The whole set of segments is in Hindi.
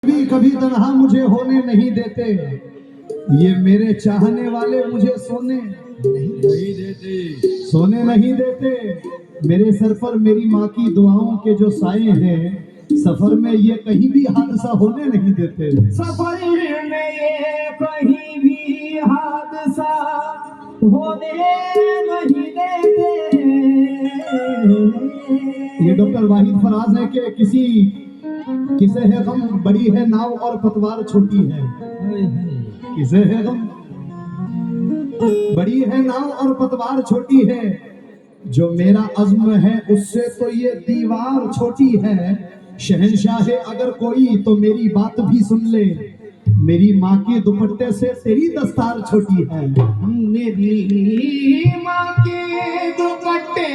कभी कभी तन्हा मुझे होने नहीं देते, ये मेरे चाहने वाले मुझे सोने नहीं देते, सोने नहीं देते। मेरे सर पर मेरी माँ की दुआओं के जो साए हैं, सफर में ये कहीं भी हादसा होने नहीं देते। सफर में ये कहीं भी हादसा होने नहीं देते। ये डॉक्टर वाहिद फराज है कि किसे है गम बड़ी है नाव और पतवार छोटी है। किसे है गम बड़ी है नाव और पतवार छोटी है, जो मेरा अज़्म है उससे तो ये दीवार छोटी है। शहंशाह है अगर कोई तो मेरी बात भी सुन ले, मेरी माँ के दुपट्टे से तेरी दस्तार छोटी है। मेरी माँ के दुपट्टे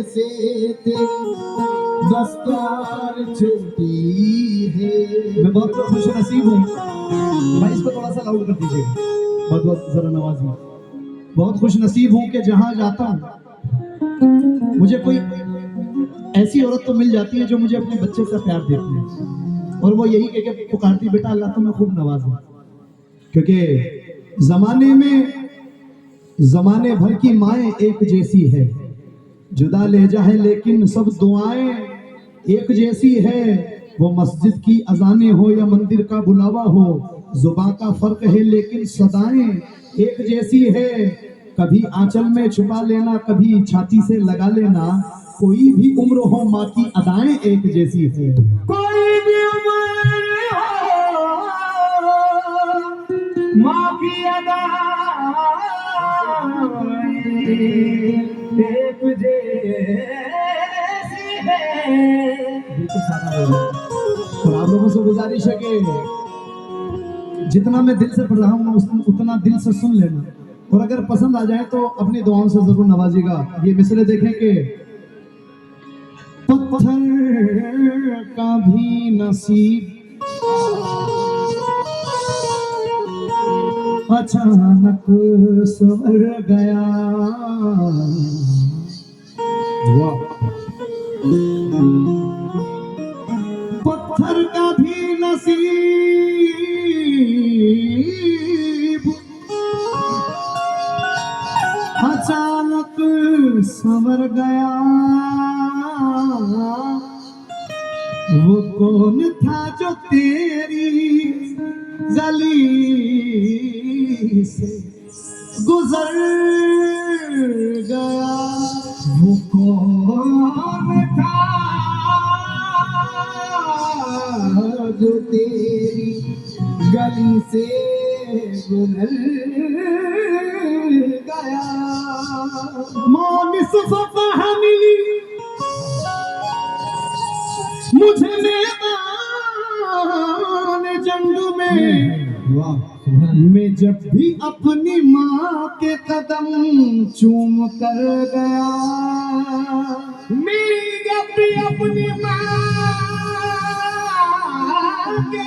से तेरी दस्तार छोटी है। मैं बहुत खुश नसीब हूँ भाई, इसको थोड़ा सा लाउड कर दीजिए, बहुत बहुत जरा नवाजी। बहुत खुश नसीब हूँ कि जहाँ जाता हूँ मुझे कोई ऐसी औरत तो मिल जाती है जो मुझे अपने बच्चे का प्यार देती है, और वो यही कह के पुकारती, बेटा अल्लाह तुम्हें खूब नवाजे। क्योंकि जमाने भर की माएँ एक जैसी है, जुदा लहजा है लेकिन सब दुआएं एक जैसी है। वो मस्जिद की अजानें हो या मंदिर का बुलावा हो, जुबान का फर्क है लेकिन सदाएं एक जैसी है। कभी आंचल में छुपा लेना, कभी छाती से लगा लेना, कोई भी उम्र हो माँ की अदाएं एक जैसी है। कोई भी उम्र हो माँ की अदाएं एक जैसी है। बिल्कुल सादा हो गया। और आप लोगों से गुजारिश है कि जितना मैं दिल से पढ़ रहा हूँ उतना दिल से सुन लेना, और अगर पसंद आ जाए तो अपनी दुआओं से जरूर नवाजिएगा। ये मिसरे देखें कि पत्थर का भी नसीब अचानक संवर गया। पत्थर का भी नसीब अचानक संवर गया। वो कौन था जो तेरी गली से गुजर गया। वो कौन था जो तेरी गली से गुजर गया। मोनिस मिली मुझे मैदान जंग में, मैं जब भी अपनी माँ के कदम चूम कर गया। मैं जब भी अपनी माँ के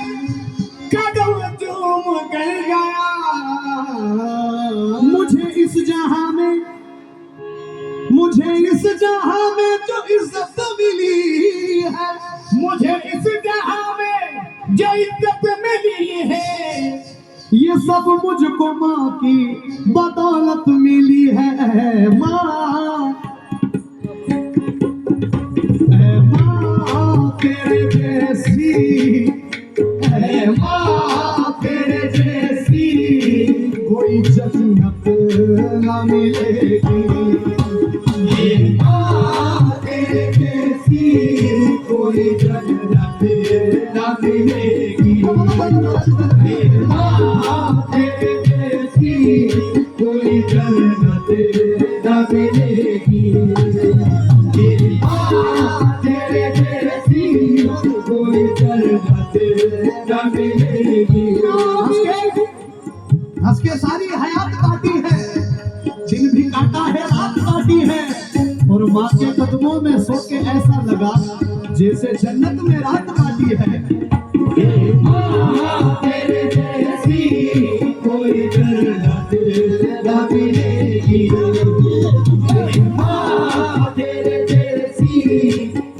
कदम चूम कर गया। मुझे इस जहां में जो इज्जत मिली है, मुझे इस जहां में जो इज्जत मिली है, ये सब मुझको माँ की बदौलत मिली है। माँ तेरे जैसी, माँ तेरे जैसी कोई जन्नत न मिलेगी। माँ तेरे जैसी कोई जन्नत न मिलेगी। माँ तेरे जैसी कोई जन्नत न मिलेगी। माँ तेरे जैसी कोई जन्नत न मिलेगी। हंस के सारी हयात काटी है, दिन भी काटा है रात काटी है, और माँ के कदमों में सो के ऐसा लगा जैसे जन्नत में रात काटी है। माँ तेरे जैसी कोई जन्नत न मिलेगी। माँ तेरे जैसी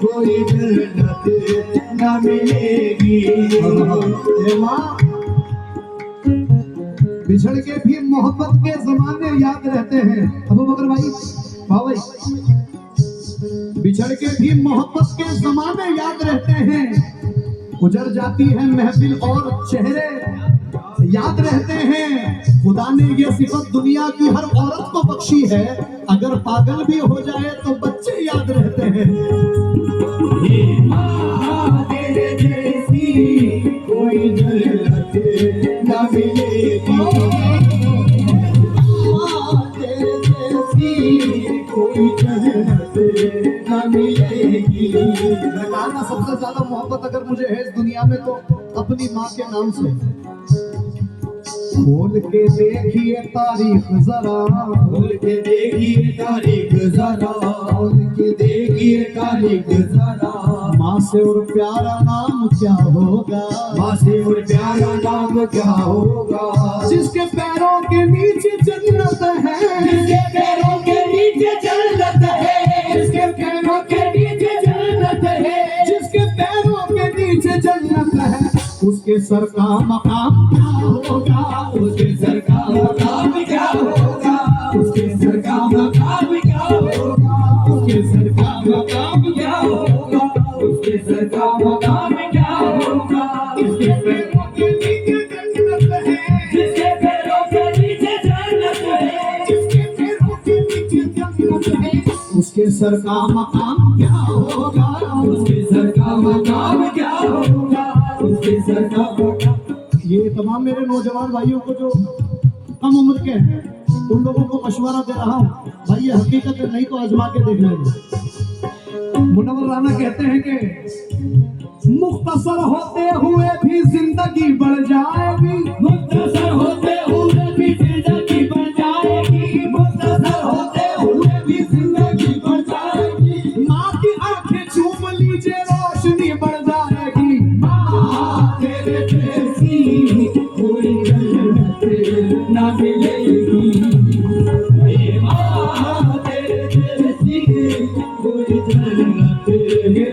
कोई जन्नत न न मिलेगी। हे माँ, बिछड़ के भी मोहब्बत के जमाने याद रहते हैं। अबू बकर भाई, वाह भाई, बिछड़ के भी मोहब्बत के जमाने याद रहते हैं। गुजर जाती है महफिल और चेहरे याद रहते हैं। खुदा ने ये सिफत दुनिया की हर औरत को बख्शी है, अगर पागल भी हो जाए तो बच्चे याद रहते हैं। हे माँ तेरे जैसी कोई जन्नत न मिलेगी। माँ तेरे जैसी कोई जन्नत न मिलेगी। मैं कहा ना, सबसे ज्यादा मोहब्बत अगर मुझे है इस दुनिया में तो अपनी माँ के नाम से। खोल के देखिए तारीख जरा, खोल के देखिए तारीख जरा, खोल के देखिए तारीख जरा। माँ से और प्यारा नाम क्या होगा, माँ से और प्यारा नाम क्या होगा। जिसके पैरों के नीचे जन्नत है, जिसके पैरों के नीचे जन्नत है, जिसके पैरों के नीचे जन्नत है, जिसके पैरों के नीचे जन्नत है, उसके सर का मकाम क्या होगा, उसके सर का मकाम क्या होगा, उसके सर का मकाम क्या होगा, उसके सर का मकाम क्या होगा, उसके सर का मकाम क्या होगा। इसके पैरों के नीचे जन्नत है, जिसके पैरों के नीचे जन्नत है, जिसके पैरों के नीचे जन्नत है, उसके सर का मकाम क्या होगा, उसके सर का मकाम क्या होगा, उसके सर का मकाम। ये तमाम मेरे नौजवान भाइयों को जो कम उम्र के हैं, उन लोगों को मशवरा दे रहा हूँ, भाई ये हकीकत है, नहीं तो आजमा के देख लेंगे। मुनव्वर राना कहते हैं कि मुख्तसर होते हुए भी जिंदगी बढ़ जाएगी, मुख्तसर होते हुए भी जिंदगी बढ़ जाएगी, मुख्तसर होते हुए भी जिंदगी बढ़ जाएगी। माँ की आंखें चूम लीजिए रोशनी बढ़ जाएगी। माँ तेरे जैसी कोई जन्नत न मिलेगी। हे माँ तेरे जैसी कोई जन्नत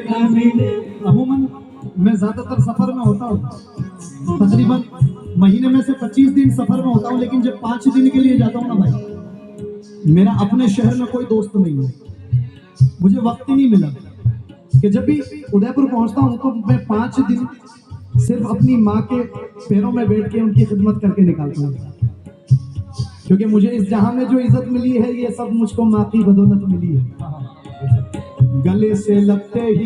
न मिलेगी। अमूमन मैं ज्यादातर सफर में होता हूँ, तकरीबन महीने में से 25 दिन सफर में होता हूँ, लेकिन जब 5 दिन के लिए जाता हूँ ना भाई, मेरा अपने शहर में कोई दोस्त नहीं है। मुझे वक्त ही नहीं मिला कि जब भी उदयपुर पहुंचता हूँ तो मैं 5 दिन सिर्फ अपनी माँ के पैरों में बैठ के उनकी खिदमत करके निकालता हूँ, क्योंकि मुझे इस जहां में जो इज्जत मिली है ये सब मुझको माँ की बदौलत मिली है। गले से लगते ही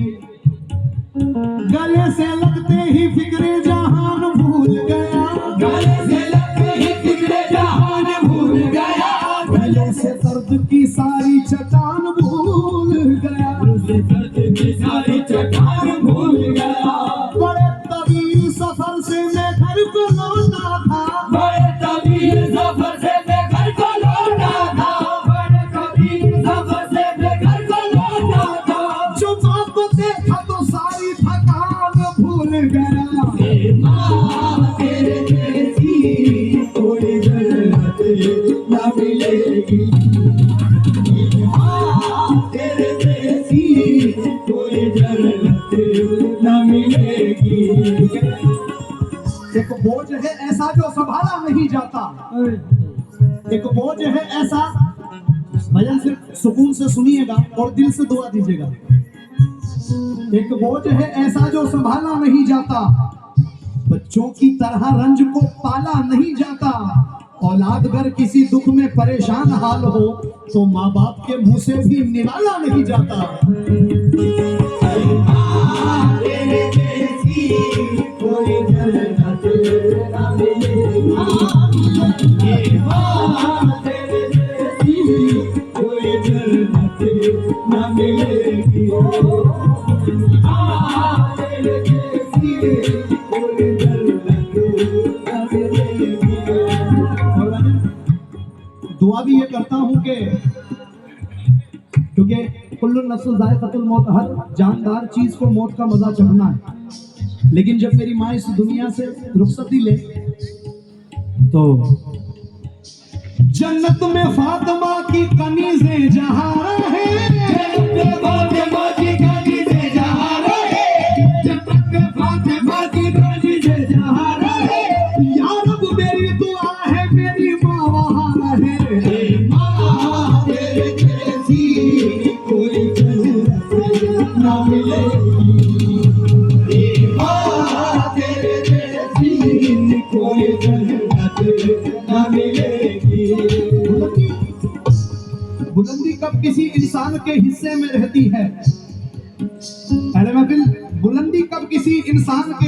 फिक्रे जहान भूल गया, गले से लगते ही फिक्रे जहान भूल गया, गले से दर्द की सारी चट्टान भूल गया, गले से दर्द की सारी चट्टान भूल गया। बड़े तवील सफर से मैं घर को लौटा था, बड़े तवील सफर से मैं घर को लौटा था, बड़े तवील सफर से मैं घर को लौटा था। जो माँ को देखा तो सारी थकान भूल गया। हे माँ तेरे जैसी कोई जन्नत न मिलेगी। हे माँ तेरे जैसी कोई जन्नत न मिलेगी। एक बोझ है ऐसा जो संभाला नहीं जाता, एक बोझ है ऐसा, भजन सिर्फ सुकून से सुनिएगा और दिल से दुआ दीजिएगा। एक बोझ है ऐसा जो संभाला नहीं जाता, बच्चों की तरह रंज को पाला नहीं जाता। औलाद अगर किसी दुख में परेशान हाल हो तो माँ बाप के मुंह से भी निवाला नहीं जाता। तेरे जैसी कोई जन्नत न मिलेगी। हे माँ तेरे जैसी कोई जन्नत न मिलेगी। माँ तेरे जैसी कोई जन्नत न मिलेगी। और मैं दुआ भी ये करता हूँ कि क्योंकि कुल्लु नफ्सुन ज़ाइक़तुल मौत, हर जानदार चीज को मौत का मजा चखना है, लेकिन जब मेरी माँ इस दुनिया से रुखसती ले तो जन्नत में फातिमा की कनीज़ें जहाँ रहे, जन्नत में फातिमा की कनीज़ें जहाँ रहे, जन्नत में हिस्से में रहती है। पहले महफिल बुलंदी कब किसी इंसान के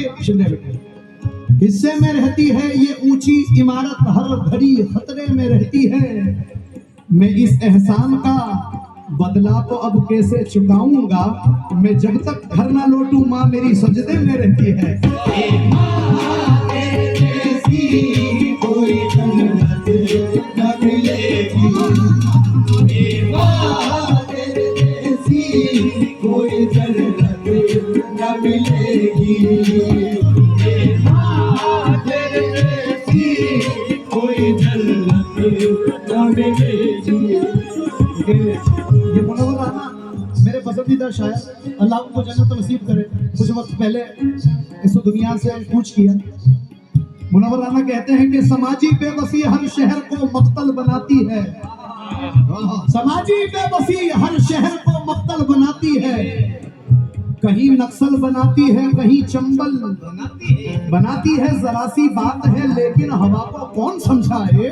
हिस्से में रहती है, ये ऊंची इमारत हर घड़ी खतरे में रहती है। मैं इस एहसान का बदला तो अब कैसे चुकाऊंगा, मैं जब तक घर ना लौटूं माँ मेरी सजदे में रहती है। कोई जन्नत न मिलेगी, कोई जन्नत न मिलेगी, कोई जन्नत न मिलेगी। ये मुनव्वर राना मेरे पसंदीदा शायर, अल्लाह उनको जन्नत नसीब करे। कुछ वक्त पहले इस दुनिया से कूच किया। मुनव्वर राना कहते हैं कि समाजी बेबसी हर शहर को मक्तल बनाती है। समाजी बेबसी हर शहर को मक्तल बनाती है। कहीं नक्सल बनाती है, कहीं चंबल बनाती है। जरा सी बात है लेकिन हवा को कौन समझाए,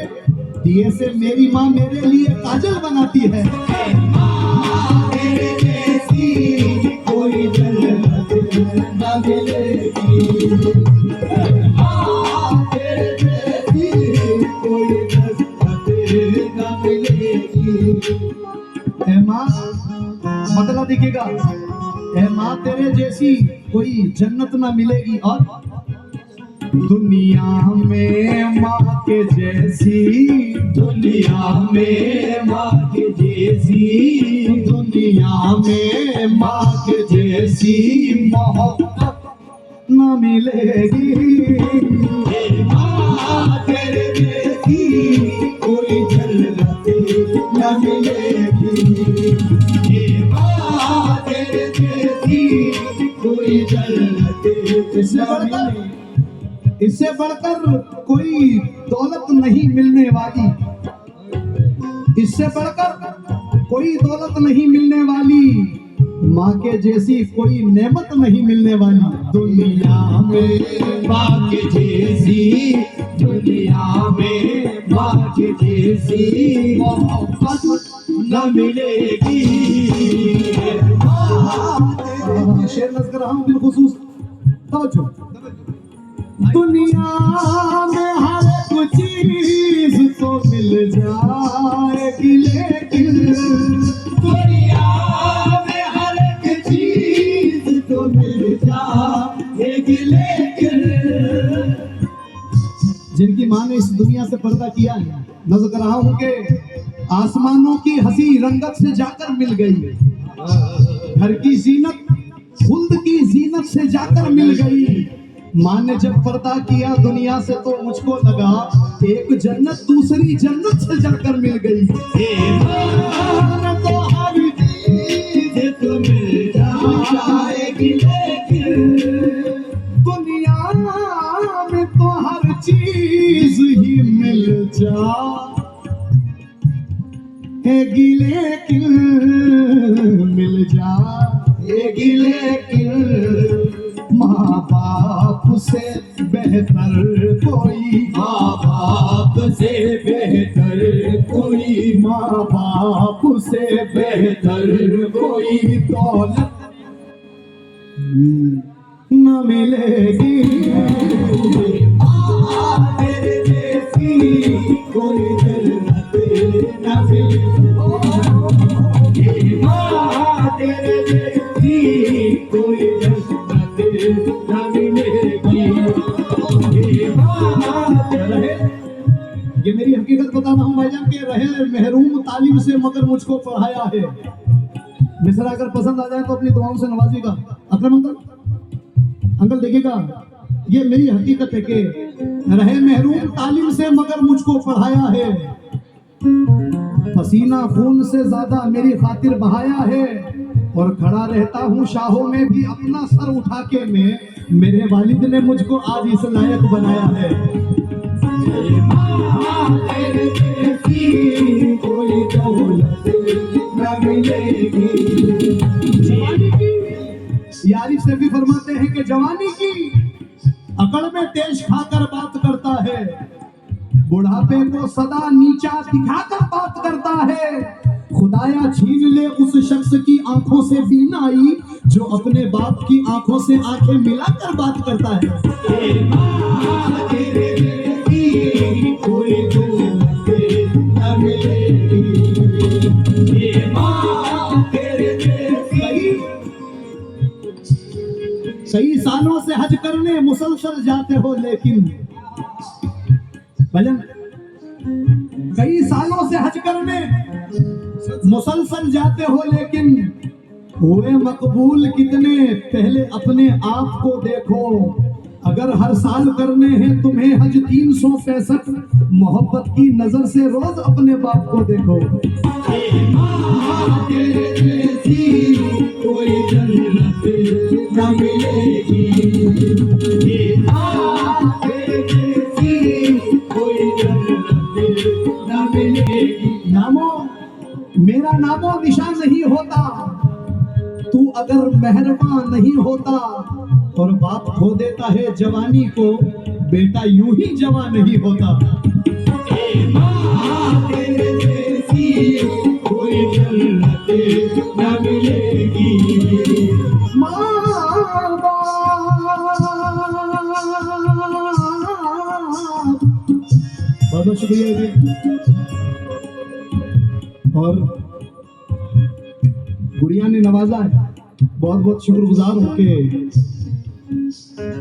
दिए से मेरी माँ मेरे लिए काजल बनाती है। कोई जन्नत न मिलेगी, कोई जन्नत न मिलेगी। ऐ माँ मतलब दिखेगा, ऐ माँ तेरे जैसी कोई जन्नत ना मिलेगी। और दुनिया में माँ के जैसी, दुनिया में माँ के जैसी, दुनिया में माँ के जैसी मोहब्बत न मिलेगी। माँ तेरे जैसी कोई जन्नत न मिलेगी, माँ तेरे जैसी कोई जन्नत न मिलेगी। इससे बढ़कर कोई दौलत नहीं मिलने वाली, इससे बढ़कर कोई दौलत नहीं मिलने वाली, माँ के जैसी कोई नेमत नहीं मिलने वाली। दुनिया में माँ के जैसी, दुनिया में माँ के जैसी मोहब्बत न मिलेगी। शेर नज़र कर रहा हूँ बिलखुसूस, तवज्जो। दुनिया में हर एक चीज तो मिल जाएगी लेकिन, दुनिया में हर एक चीज तो मिल जाएगी लेकिन, जिनकी माँ ने इस दुनिया से पर्दा किया है, नज़र कर रहा हूँ कि आसमानों की हंसी रंगत से जाकर मिल गई, घर की जीनत खुल्द की जीनत से जाकर मिल गई। माँ ने जब पर्दा किया दुनिया से तो मुझको लगा एक जन्नत दूसरी जन्नत से जाकर मिल गई। तो हर चीज तो मिल जाएगी लेकिन, दुनिया में तो हर चीज ही मिल जाएगी लेकिन, मिल जाएगी लेकिन, माँ बाप से बेहतर कोई, माँ बाप से बेहतर कोई, माँ बाप से बेहतर कोई दौलत न मिलेगी। तेरे जैसी कोई जन्नत न मिलेगी, तेरे जैसी कोई ये मेरी हकीकत बता रहा हूँ भाईजान के रहे महरूम तालीम से मगर मुझको पढ़ाया है। मिसरा अगर पसंद आ जाए तो अपनी दुआओं से नवाजिएगा। अकरम अंकल देखिएगा, ये मेरी हकीकत है कि रहे महरूम तालीम से मगर मुझको पढ़ाया है। पसीना खून से ज्यादा मेरी खातिर बहाया है, और खड़ा रहता हूँ शाहों में भी अपना सर उठा के मैं, मेरे वालिद ने मुझको आज इस लायक बनाया है। कोई दौलत न मिलेगी। जवानी की यारिफ से भी फरमाते हैं कि जवानी की अकड़ में तेज खाकर बात करता है, बुढ़ापे को सदा नीचा दिखाकर बात करता है। खुदाया छीन ले उस शख्स की आंखों से बीनाई जो अपने बाप की आंखों से आंखें मिलाकर बात करता है। ये माँ तेरे जैसी कोई जन्नत न मिलेगी। ये माँ तेरे जैसी। कई सालों से हज करने मुसलसल जाते हो लेकिन भजन, कई सालों से हज करने मुसलसल जाते हो लेकिन हुए मकबूल कितने, पहले अपने आप को देखो। अगर हर साल करने हैं तुम्हें हज 365, मोहब्बत की नजर से रोज अपने बाप को देखो। ये माँ तेरे जैसी कोई जन्नत न मिलेगी। ये माँ तेरे जैसी कोई जन्नत न मिलेगी। नामो मेरा नामो निशान नहीं होता तू अगर मेहरबान नहीं होता, और बाप खो देता है जवानी को, बेटा यूं ही जवान नहीं होता। ये माँ तेरे जैसी कोई जन्नत न मिलेगी। माँ बहुत बहुत शुक्रिया जी। और गुड़िया ने नवाजा है, बहुत बहुत शुक्रगुजार हूं कि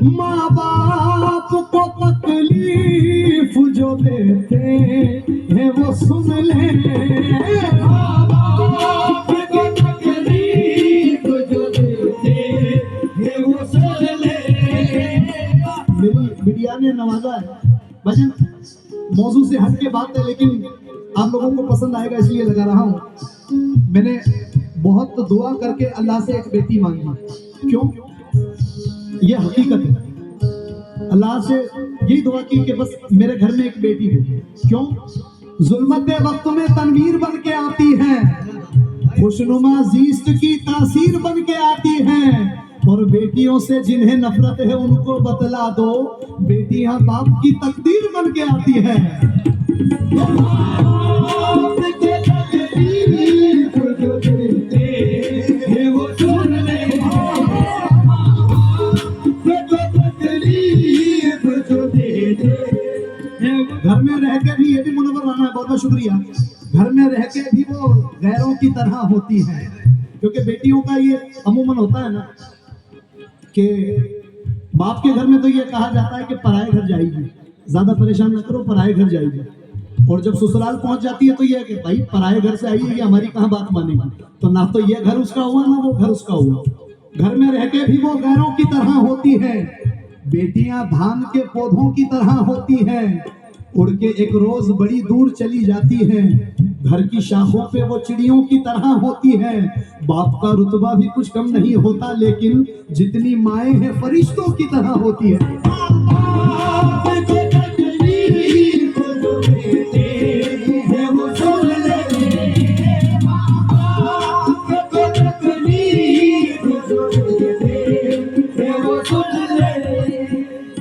माँ बाप को तकलीफ जो देते हैं वो सुन ले। माँ बाप को तकलीफ जो देते हैं वो सुन ले। मेरी बिटिया ने नवाजा है। भजन मौजू से हट के बात है लेकिन आप लोगों को पसंद आएगा इसलिए लगा रहा हूँ। मैंने बहुत दुआ करके अल्लाह से एक बेटी मांगी। क्यों? ये हकीकत है। अल्लाह से यही दुआ की कि बस मेरे घर में एक बेटी हो। क्यों? जुल्मत वक्त में तनवीर बन के आती है, खुशनुमा जीस्ट की तासीर बन के आती है। और बेटियों से जिन्हें नफरत है उनको बतला दो, बेटियां बाप की तकदीर बन के आती है। घर में रह के भी, ये भी मुनव्वर राना है, बहुत बहुत शुक्रिया। घर में रह के भी वो गैरों की तरह होती है, क्योंकि बेटियों का ये अमूमन होता है ना कि बाप के घर में तो ये कहा जाता है कि पराए घर जाएगी, ज्यादा परेशान ना करो, पराए घर जाएगी। और जब ससुराल पहुंच जाती है तो ये कि भाई पराए घर से आई है, ये हमारी कहाँ बात मानेगी। तो ना तो ये घर उसका हुआ ना वो घर उसका हुआ। घर में रह के भी वो गैरों की तरह होती है। बेटियां धान के पौधों की तरह होती हैं, उड़ के एक रोज बड़ी दूर चली जाती हैं। घर की शाखों पे वो चिड़ियों की तरह होती है। बाप का रुतबा भी कुछ कम नहीं होता, लेकिन जितनी माएं हैं फरिश्तों की तरह होती है।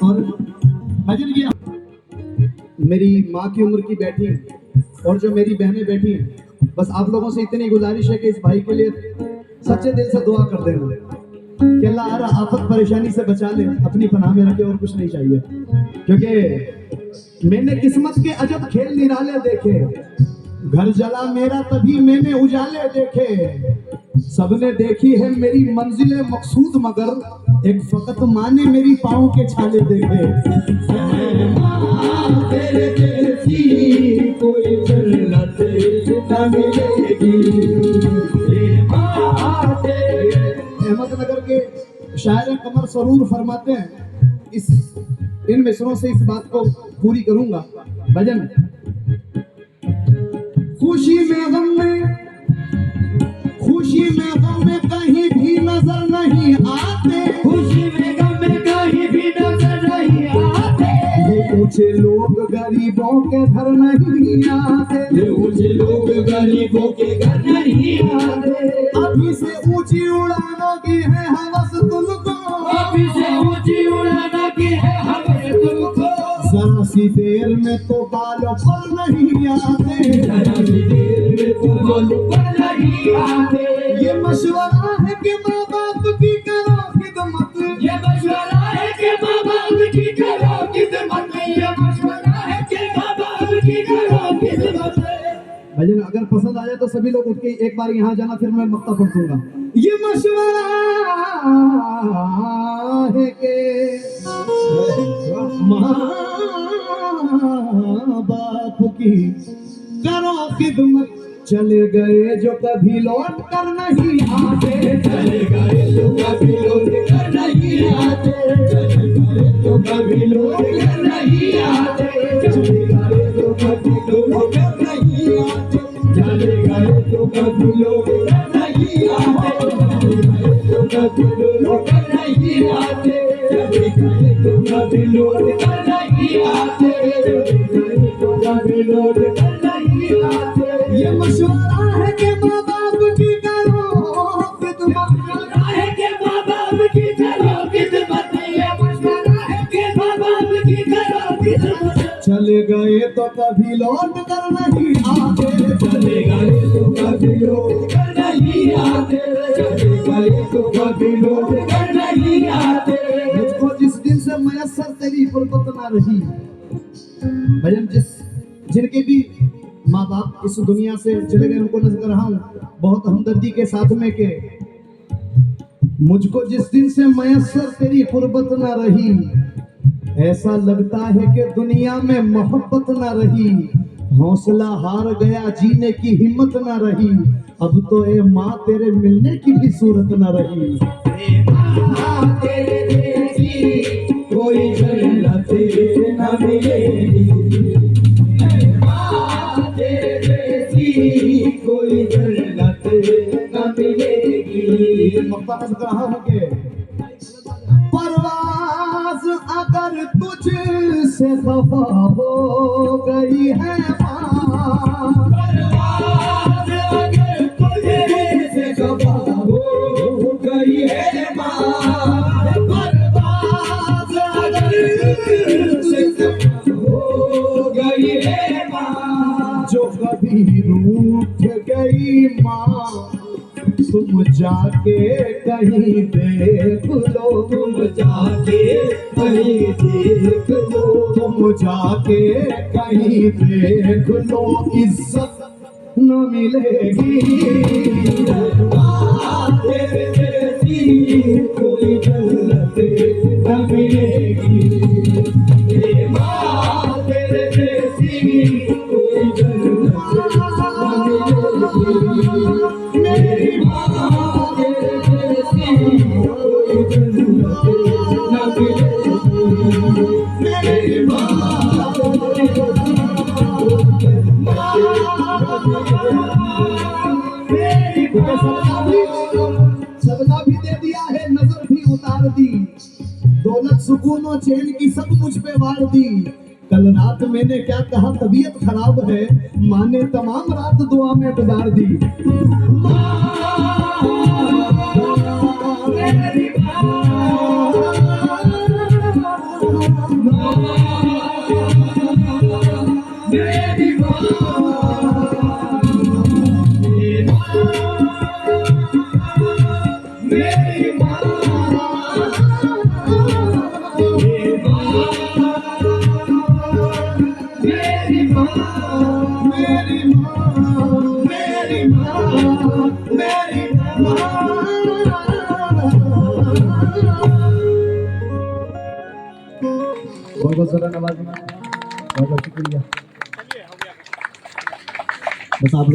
और भजन किया, मेरी माँ की उम्र की बैठी है और जो मेरी बहनें बैठी हैं, बस आप लोगों से इतनी गुजारिश है कि इस भाई के लिए सच्चे दिल से दुआ कर देना कि अल्लाह हर आफत परेशानी से बचा ले, अपनी पनाह में रखे, और कुछ नहीं चाहिए। क्योंकि मैंने किस्मत के अजब खेल निराले देखे, घर जला मेरा तभी मैंने उजाले देखे। सबने देखी है मेरी मंजिले मकसूद, मगर एक फकत माँ ने मेरी पाँव के छाले देखे। तेरे जैसी कोई जन्नत न मिलेगी। अहमदनगर के शायर कमर सरूर फरमाते हैं, इन मिसरों से इस बात को पूरी करूंगा। भजन खुशी में गम में, खुशी में गम में कहीं भी नजर नहीं आते, खुशी में गम में कहीं भी नजर नहीं आते। ये ऊंचे लोग गरीबों के घर नहीं आते, ये ऊंचे लोग गरीबों के घर नहीं आते। अभी से ऊंची उड़ानों की है हवस तुमको, अभी से ऊंची उड़ाना की है हवस तुमको। जरा सी देर में तो बालों पर नहीं आते, जरा सी देर में तो बालों पर आते। ये मशवरा है कि माँ बाप की करो खिदमत, ये मशवरा है कि माँ बाप की करो खिदमत, ये मशवरा है कि माँ बाप की करो खिदमत। भजन अगर पसंद आया तो सभी लोग उठ के एक बार यहाँ जाना, फिर मैं मक्ता पढ़ दूंगा। ये मशवरा है कि माँ बाप की करो खिदमत, चले गए जो कभी लौट कर नहीं आते, चले गए तो कभी लौट कर नहीं आते, चले गए तो कभी लौट कर नहीं आते, चले गए तो कभी लौट कर नहीं आते, चले गए तो कभी लौट कर नहीं आते, चले गए तो कभी लौट कर नहीं आते, चले गए तो कभी लौट कर नहीं आते, चले गए तो कभी लौट कर नहीं आते। ये मशवरा है कि माँ बाप की करो खिदमत, है कि माँ बाप की करो खिदमत, ये मशवरा है कि माँ बाप की करो खिदमत। चले गए तो कभी लौट कर नहीं आते, चले गए तो कभी लौट कर नहीं आते, चले गए तो कभी लौट कर नहीं आते। मुझको जिस दिन से मयस्सर तेरी गुर्बत ना रही। भजन जिनके भी माँ बाप इस दुनिया से चले गए उनको नजर कर रहा हूँ बहुत हमदर्दी के साथ में के, मुझको जिस दिन से मयस्सर तेरी गुर्बत ना रही, ऐसा लगता है कि दुनिया में मोहब्बत ना रही, हौसला हार गया, जीने की हिम्मत ना रही, अब तो ए माँ तेरे मिलने की भी सूरत ना रही। तेरे जैसी कोई जन्नत न मिलेगी, तेरे जैसी कोई जन्नत न मिलेगी। मक्ता में कहा हूँ कि परवाज़ अगर तुझसे खफा हो गई है माँ, परवाज़ अगर तुझसे खफा हो गई है माँ, परवाज़ अगर तुझसे खफा हो गई है माँ, जो कभी रूठ गई माँ, तुम जाके कहीं देख लो, तुम जाके कहीं देख लो, तुम जाके कहीं देख लो, इज्जत न मिलेगी। तेरे जैसी कोई जन्नत न मिलेगी, ये माँ तेरे जैसी कोई जन्नत न मिलेगी, मेरी माँ तेरे जैसी कोई जन्नत न मिलेगी, मेरी माँ सदका भी दे दिया है, नजर भी उतार दी, दौलत सुकून और चैन की सब मुझ पे वार दी। कल रात मैंने क्या कहा, तबीयत खराब है, माँ ने तमाम रात दुआ में गुजार दी। बहुत ज़्यादा नवाज़ी, बहुत शुक्रिया। बस आप